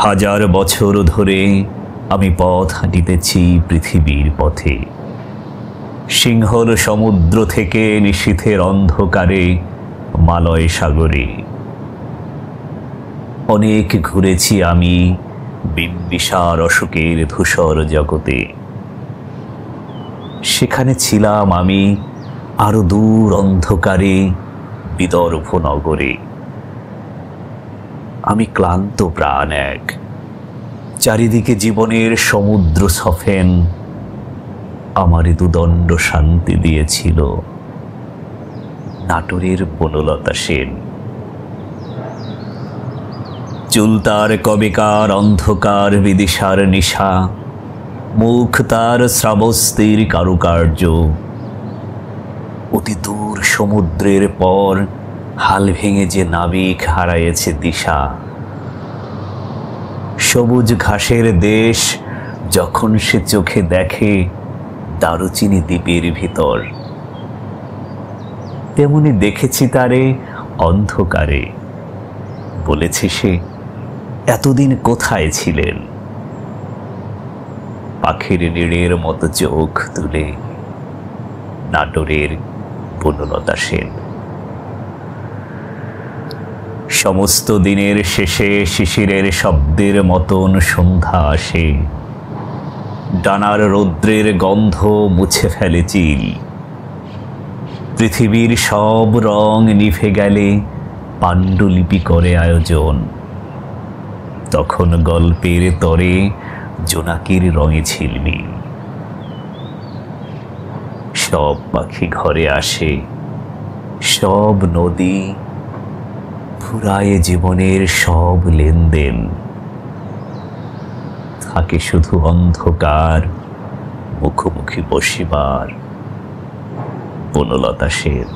হাজার বছর ধরে আমি পথ হাঁটিতেছি পৃথিবীর পথে। সিংহল সমুদ্র থেকে নিশীথের অন্ধকারে মালয় সাগরে। অনেক ঘুরেছি আমি বিম্বিসার অশোকের ধূসর জগতে। সেখানে ছিলাম আমি আরো দূর অন্ধকারে বিদর্ভ নগরে। আমি ক্লান্ত প্রাণ এক, চারিদিকে জীবনের সমুদ্র সফেন আমারে দুদণ্ড শান্তি দিয়েছিল নাটোরের বনলতা সেন। চুল তার কবেকার অন্ধকার বিদিশার নিশা, মুখ তার শ্রাবস্তির কারুকার্য। অতি দূর সমুদ্রের পর হাল ভেঙে যে নাবিক হারাইয়েছে দিশা। সবুজ ঘাসের দেশ যখন সে চোখে দেখে দারুচিনি দ্বীপের ভিতর, তেমনি দেখেছি তারে অন্ধকারে। বলেছে সে, এতদিন কোথায় ছিলেন? পাখির নীড়ের মতো চোখ তুলে নাটোরের বনলতা সেন। সমস্ত দিনের শেষে শিশিরের শব্দের মতন সন্ধ্যা আসে। ডানার রৌদ্রের গন্ধ মুছে ফেলে চিল। পৃথিবীর সব রং নিভে গেলে পাণ্ডুলিপি করে আয়োজন। তখন গল্পের তরে জোনাকির রঙে ঝিলমিল। সব পাখি ঘরে আসে, সব নদী ফুরায় জীবনের সব লেনদেন। থাকে শুধু অন্ধকার মুখোমুখি বসিবার বনলতা সেন।